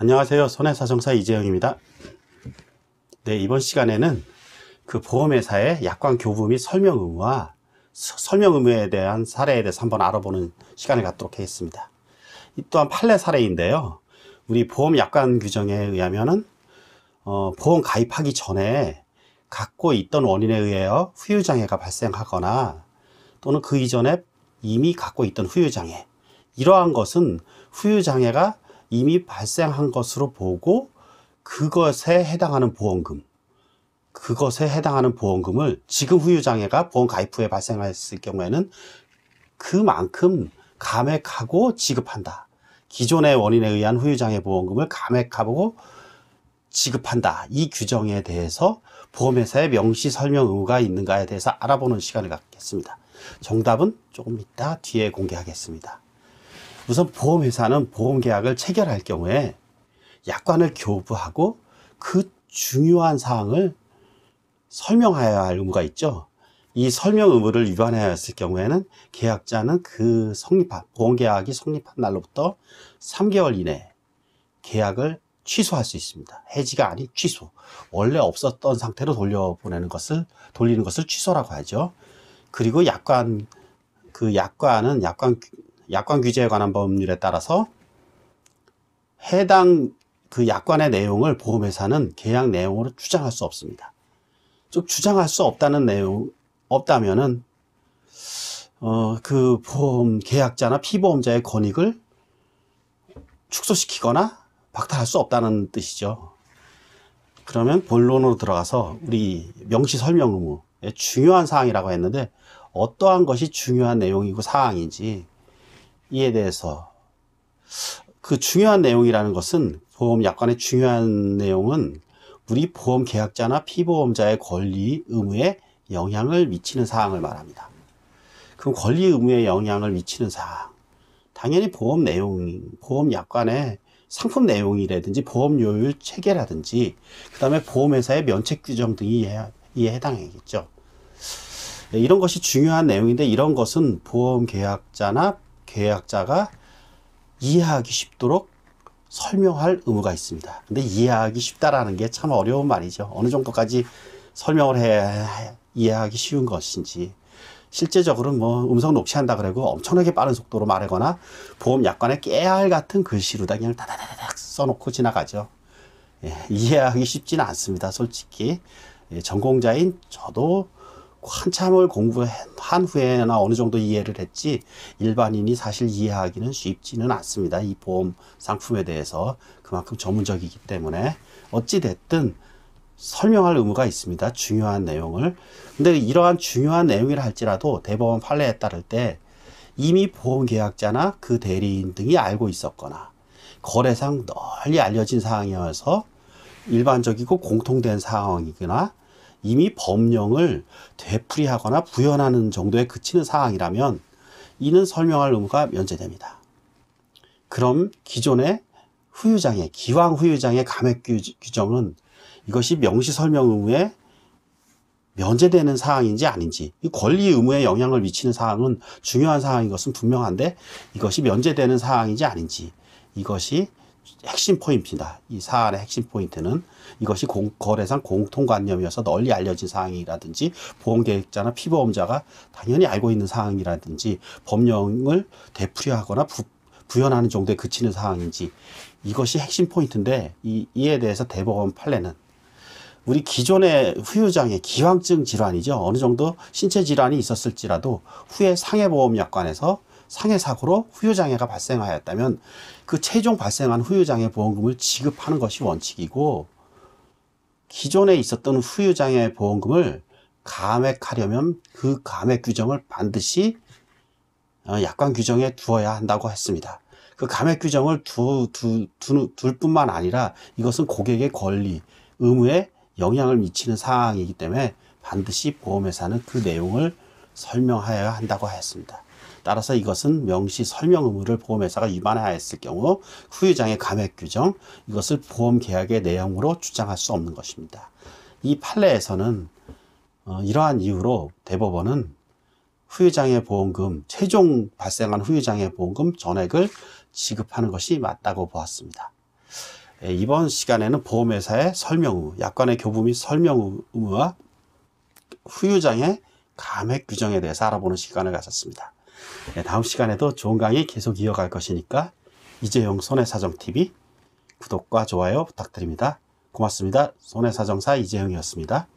안녕하세요. 손해사정사 이재영입니다. 네, 이번 시간에는 그 보험회사의 약관 교부 및 설명 의무와 설명 의무에 대한 사례에 대해서 한번 알아보는 시간을 갖도록 하겠습니다. 이 또한 판례 사례인데요. 우리 보험 약관 규정에 의하면은 보험 가입하기 전에 갖고 있던 원인에 의하여 후유장애가 발생하거나 또는 그 이전에 이미 갖고 있던 후유장애, 이러한 것은 후유장애가 이미 발생한 것으로 보고 그것에 해당하는 보험금을 지금 후유장애가 보험 가입 후에 발생했을 경우에는 그만큼 감액하고 지급한다. 기존의 원인에 의한 후유장애 보험금을 감액하고 지급한다. 이 규정에 대해서 보험회사의 명시 설명 의무가 있는가에 대해서 알아보는 시간을 갖겠습니다. 정답은 조금 이따 뒤에 공개하겠습니다. 우선 보험회사는 보험계약을 체결할 경우에 약관을 교부하고 그 중요한 사항을 설명해야 할 의무가 있죠. 이 설명 의무를 위반하였을 경우에는 계약자는 보험계약이 성립한 날로부터 3개월 이내에 계약을 취소할 수 있습니다. 해지가 아닌 취소. 원래 없었던 상태로 돌리는 것을 취소라고 하죠. 그리고 약관 규제에 관한 법률에 따라서 해당 그 약관의 내용을 보험회사는 계약 내용으로 주장할 수 없습니다. 좀 주장할 수 없다면은 그 보험 계약자나 피보험자의 권익을 축소시키거나 박탈할 수 없다는 뜻이죠. 그러면 본론으로 들어가서 우리 명시 설명 의무의 중요한 사항이라고 했는데 어떠한 것이 중요한 내용이고 사항인지 이에 대해서 그 중요한 내용이라는 것은 보험 약관의 중요한 내용은 우리 보험 계약자나 피보험자의 권리 의무에 영향을 미치는 사항을 말합니다. 그럼 권리 의무에 영향을 미치는 사항, 당연히 보험 약관의 상품 내용이라든지 보험료율 체계라든지 그 다음에 보험회사의 면책 규정 등이 이에 해당하겠죠. 이런 것이 중요한 내용인데 이런 것은 보험 계약자나 계약자가 이해하기 쉽도록 설명할 의무가 있습니다. 근데 이해하기 쉽다라는 게 참 어려운 말이죠. 어느 정도까지 설명을 해야 이해하기 쉬운 것인지. 실제적으로는 음성 녹취한다 그러고 엄청나게 빠른 속도로 말하거나 보험 약관에 깨알 같은 글씨로다 그냥 다다다닥 써놓고 지나가죠. 이해하기 쉽지는 않습니다. 솔직히. 전공자인 저도 한참을 공부한 후에나 어느 정도 이해를 했지 일반인이 사실 이해하기는 쉽지는 않습니다. 이 보험 상품에 대해서 그만큼 전문적이기 때문에 어찌됐든 설명할 의무가 있습니다. 중요한 내용을. 근데 이러한 중요한 내용이라 할지라도 대법원 판례에 따를 때 이미 보험계약자나 그 대리인 등이 알고 있었거나 거래상 널리 알려진 사항이어서 일반적이고 공통된 상황이거나 이미 법령을 되풀이하거나 부연하는 정도에 그치는 사항이라면 이는 설명할 의무가 면제됩니다. 그럼 기존의 기왕 후유장애 감액 규정은 이것이 명시 설명 의무에 면제되는 사항인지 아닌지, 이 권리 의무에 영향을 미치는 사항은 중요한 사항인 것은 분명한데 이것이 면제되는 사항인지 아닌지, 이것이 핵심 포인트입니다. 이 사안의 핵심 포인트는 이것이 거래상 공통관념이어서 널리 알려진 사항이라든지 보험계획자나 피보험자가 당연히 알고 있는 사항이라든지 법령을 되풀이하거나 부연하는 정도에 그치는 사항인지, 이것이 핵심 포인트인데 이에 대해서 대법원 판례는 우리 기존의 후유장애, 기왕증 질환이죠. 어느 정도 신체 질환이 있었을지라도 후에 상해보험약관에서 상해사고로 후유장애가 발생하였다면 그 최종 발생한 후유장애 보험금을 지급하는 것이 원칙이고, 기존에 있었던 후유장애 보험금을 감액하려면 그 감액 규정을 반드시 약관 규정에 두어야 한다고 했습니다. 그 감액 규정을 둘 뿐만 아니라 이것은 고객의 권리, 의무에 영향을 미치는 사항이기 때문에 반드시 보험회사는 그 내용을 설명하여야 한다고 하였습니다. 따라서 이것은 명시 설명 의무를 보험회사가 위반하였을 경우 후유장애 감액 규정, 이것을 보험계약의 내용으로 주장할 수 없는 것입니다. 이 판례에서는 이러한 이유로 대법원은 후유장애 보험금, 최종 발생한 후유장애 보험금 전액을 지급하는 것이 맞다고 보았습니다. 이번 시간에는 보험회사의 설명 의무, 약관의 교부 및 설명 의무와 후유장의 감액 규정에 대해서 알아보는 시간을 가졌습니다. 다음 시간에도 좋은 강의 계속 이어갈 것이니까 이재용 손해사정TV 구독과 좋아요 부탁드립니다. 고맙습니다. 손해사정사 이재용이었습니다.